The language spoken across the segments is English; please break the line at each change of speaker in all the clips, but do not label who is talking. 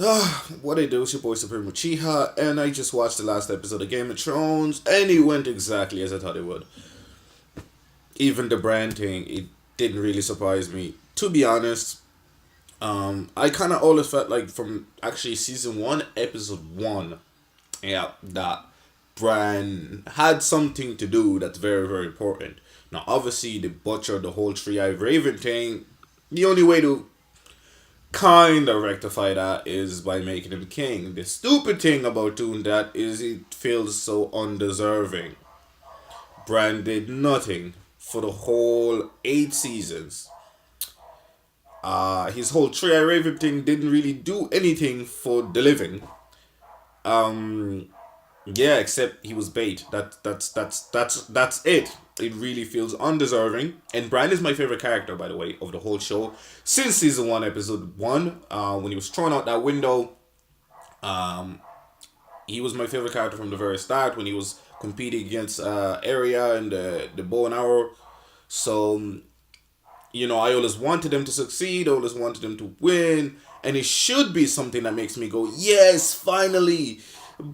What I do is your boy Supreme Uchiha, and I just watched the last episode of Game of Thrones, and it went exactly as I thought it would. Even the brand thing, it didn't really surprise me. To be honest, I kind of always felt like from actually season one, episode one, yeah, that Bran had something to do that's very, very important. Now, obviously, the butcher, the whole three-eyed raven thing, the only way to kind of rectify that is by making him king. The stupid thing about doing that is it feels so undeserving. Bran did nothing for the whole 8 seasons. His whole Tree Raven thing didn't really do anything for the living. Um, yeah, except he was bait. That's it. It really feels undeserving. And Bran is my favorite character, by the way, of the whole show since season one, episode one. When he was thrown out that window, um, he was my favorite character from the very start. When he was competing against Arya and the bow and arrow. So I always wanted them to succeed. I always wanted them to win, and it should be something that makes me go, yes, finally.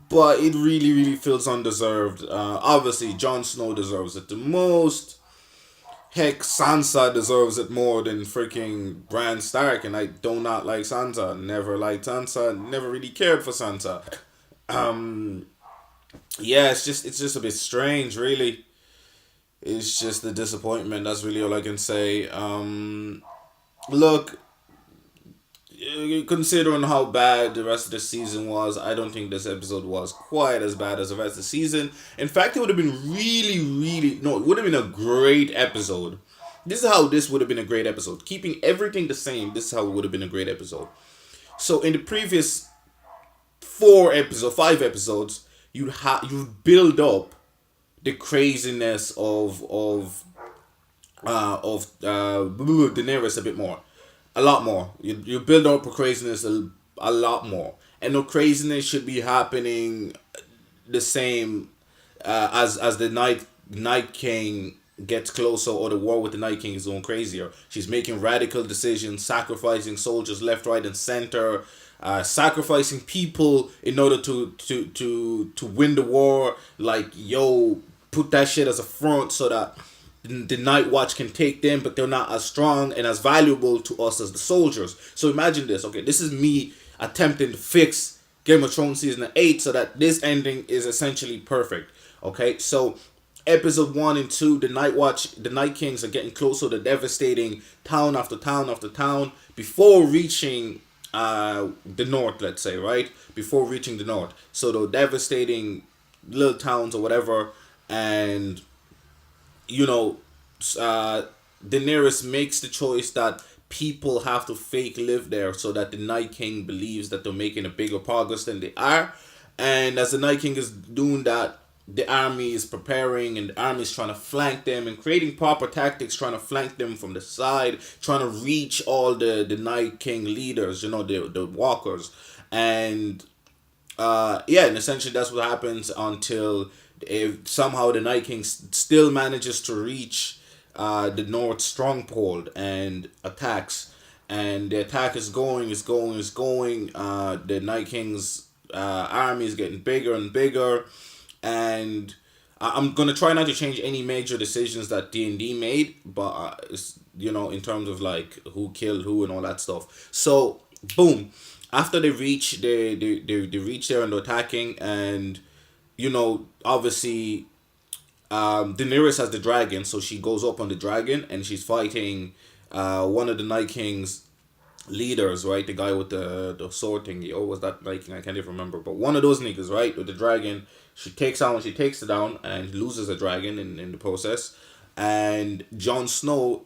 But it really, really feels undeserved. Obviously, Jon Snow deserves it the most. Heck, Sansa deserves it more than freaking Bran Stark, and I do not like Sansa. Never liked Sansa. Never really cared for Sansa. Um, yeah, it's just a bit strange, really. It's just a disappointment. That's really all I can say. Look, considering how bad the rest of the season was, I don't think this episode was quite as bad as the rest of the season. In fact, it would have been really, really no, it would have been a great episode. This is how this would have been a great episode. Keeping everything the same, this is how it would have been a great episode. So in the previous 5 episodes, you build up the craziness of Daenerys a bit more, a lot more. You build up the craziness a lot more, and the craziness should be happening the same as the Night King gets closer, or the war with the Night King is going crazier. She's making radical decisions, sacrificing soldiers left, right, and center, sacrificing people in order to win the war. Like, yo, put that shit as a front so that the Night Watch can take them, but they're not as strong and as valuable to us as the soldiers. So imagine this. Okay, this is me attempting to fix Game of Thrones season 8 so that this ending is essentially perfect. Okay, so episode 1 and 2, the Night Watch, the Night Kings are getting closer to devastating town after town after town before reaching the north, let's say, right? Before reaching the north. So the devastating little towns or whatever, and you know, Daenerys makes the choice that people have to fake live there so that the Night King believes that they're making a bigger progress than they are. And as the Night King is doing that, the army is preparing, and the army is trying to flank them and creating proper tactics, trying to flank them from the side, trying to reach all the Night King leaders, the walkers. And yeah, and essentially that's what happens until if somehow the Night King still manages to reach the North stronghold and attacks, and the attack is going, is going. The Night King's army is getting bigger and bigger, and I'm gonna try not to change any major decisions that D&D made, but in terms of like who killed who and all that stuff. So boom, after they reach there and they're attacking, and obviously, Daenerys has the dragon, so she goes up on the dragon and she's fighting one of the Night King's leaders, right? The guy with the sword thingy. Oh, was that Night King? I can't even remember. But one of those niggas, right? With the dragon. She takes it down and loses a dragon in the process. And Jon Snow,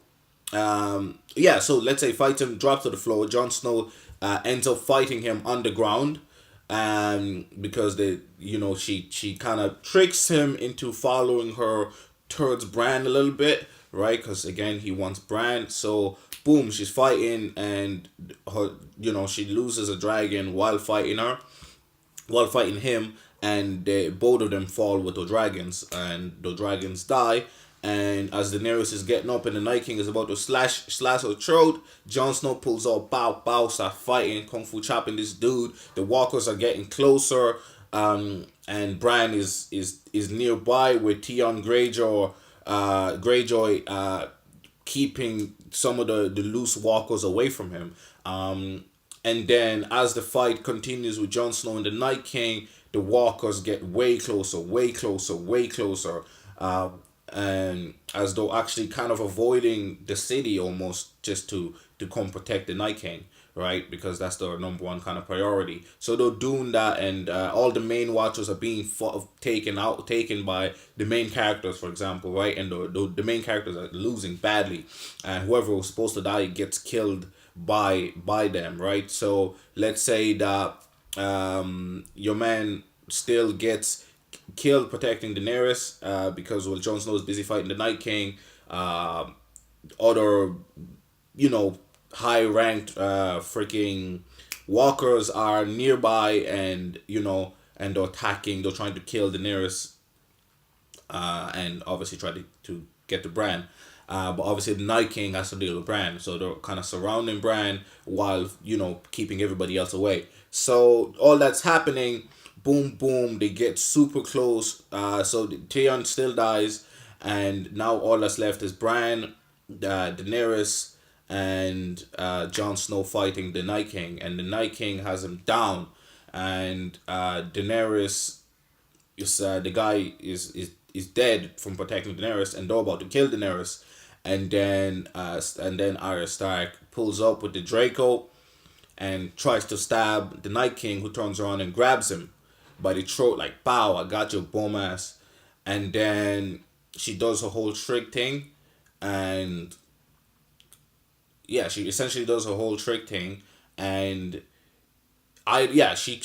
yeah, so let's say fights him, drops to the floor. Jon Snow ends up fighting him underground, because she kind of tricks him into following her towards Bran a little bit, right? Because again, he wants Bran. So boom, she's fighting, and she loses a dragon while fighting him, and both of them fall with the dragons, and the dragons die, And as Daenerys is getting up and the Night King is about to slash her throat, Jon Snow pulls out bow bow, start fighting, kung fu chopping this dude. The walkers are getting closer. And Bran is nearby with Theon Greyjoy keeping some of the loose walkers away from him. And then as the fight continues with Jon Snow and the Night King, the walkers get way closer, way closer, way closer. And as though actually kind of avoiding the city almost just to come protect the Night King, right? Because that's their number one kind of priority. So they're doing that, and all the main watchers are being taken by the main characters, for example, right? And the main characters are losing badly, and whoever was supposed to die gets killed by them, right? So let's say that your man still gets killed protecting Daenerys, because well, Jon Snow is busy fighting the Night King. Other, high ranked freaking walkers are nearby, and and they're attacking. They're trying to kill Daenerys, and obviously try to get to Bran. But obviously the Night King has to deal with Bran, so they're kind of surrounding Bran while keeping everybody else away. So all that's happening, boom, boom, they get super close. So Theon still dies, and now all that's left is Bran, Daenerys, and Jon Snow fighting the Night King, and the Night King has him down, and Daenerys is the guy is dead from protecting Daenerys, and they're about to kill Daenerys, and then Arya Stark pulls up with the Draco and tries to stab the Night King, who turns around and grabs him by the throat, like, "Pow, I got your bum ass." And then she does her whole trick thing, and yeah, she essentially does her whole trick thing, and she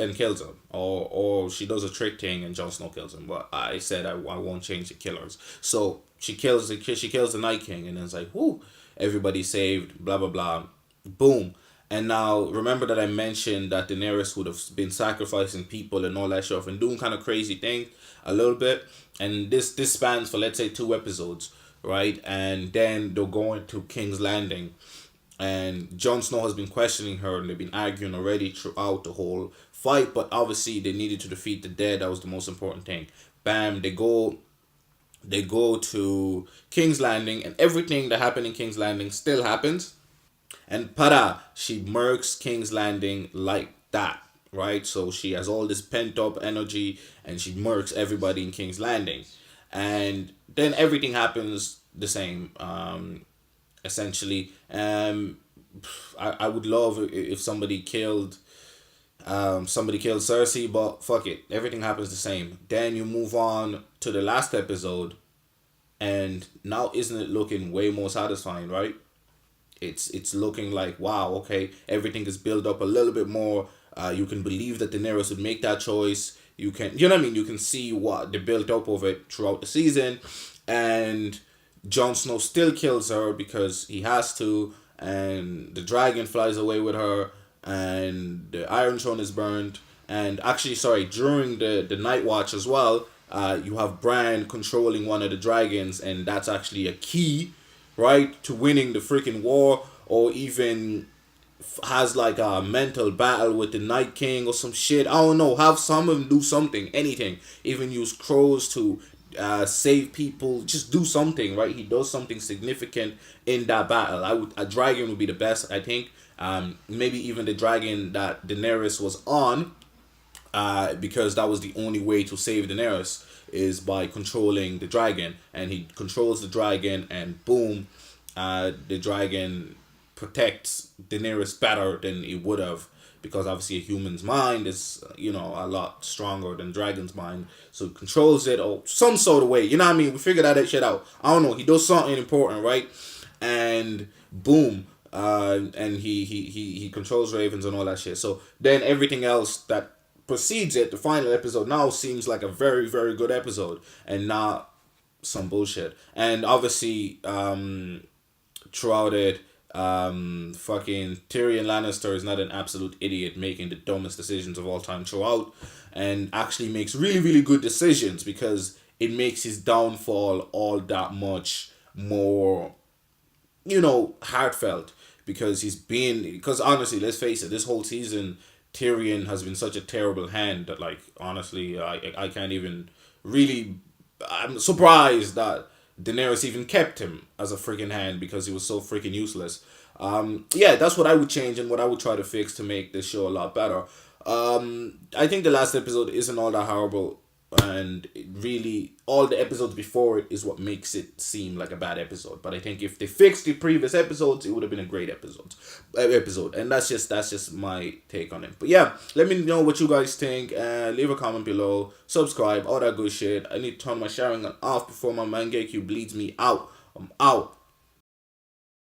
and kills him, or she does a trick thing and Jon Snow kills him. But I said I won't change the killers. So she kills the Night King, and then it's like, whoo, everybody saved, blah blah blah, boom. And now remember that I mentioned that Daenerys would have been sacrificing people and all that stuff and doing kind of crazy things a little bit. And this spans for, let's say, 2 episodes, right? And then they're going to King's Landing, and Jon Snow has been questioning her, and they've been arguing already throughout the whole fight. But obviously they needed to defeat the dead. That was the most important thing. Bam, they go to King's Landing, and everything that happened in King's Landing still happens. And para, she murks King's Landing like that, right? So she has all this pent up energy, and she murks everybody in King's Landing. And then everything happens the same, essentially. I would love if somebody killed Cersei, but fuck it, everything happens the same. Then you move on to the last episode, and now isn't it looking way more satisfying, right? It's looking like, wow, okay, everything is built up a little bit more. You can believe that Daenerys would make that choice. You know what I mean? You can see what the built up of it throughout the season, and Jon Snow still kills her because he has to, and the dragon flies away with her, and the Iron Throne is burned. And actually, sorry, during the Night Watch as well, you have Bran controlling one of the dragons, and that's actually a key, right, to winning the freaking war, or even has like a mental battle with the Night King or some shit. I don't know. Have some of them do something, anything. Even use crows to save people. Just do something, right? He does something significant in that battle. A dragon would be the best, I think. Maybe even the dragon that Daenerys was on, because that was the only way to save Daenerys, is by controlling the dragon. And he controls the dragon, and boom, the dragon protects Daenerys better than it would have, because obviously a human's mind is a lot stronger than dragon's mind, so it controls it, or some sort of way, you know what I mean? We figured that shit out. I don't know, he does something important, right? And boom, and he controls ravens and all that shit. So then everything else that precedes it, the final episode, now seems like a very, very good episode, and not some bullshit. And obviously throughout it, fucking Tyrion Lannister is not an absolute idiot making the dumbest decisions of all time throughout, and actually makes really, really good decisions, because it makes his downfall all that much more, heartfelt, because because honestly, let's face it, this whole season, Tyrion has been such a terrible hand that, like, honestly, I can't even really. I'm surprised that Daenerys even kept him as a freaking hand, because he was so freaking useless. Yeah, that's what I would change and what I would try to fix to make this show a lot better. I think the last episode isn't all that horrible, and it really, all the episodes before it is what makes it seem like a bad episode. But I think if they fixed the previous episodes, it would have been a great episode, and that's just my take on it. But yeah, let me know what you guys think. Leave a comment below, subscribe, all that good shit. I need to turn my sharing on off before my Mangekyo bleeds me out. I'm out.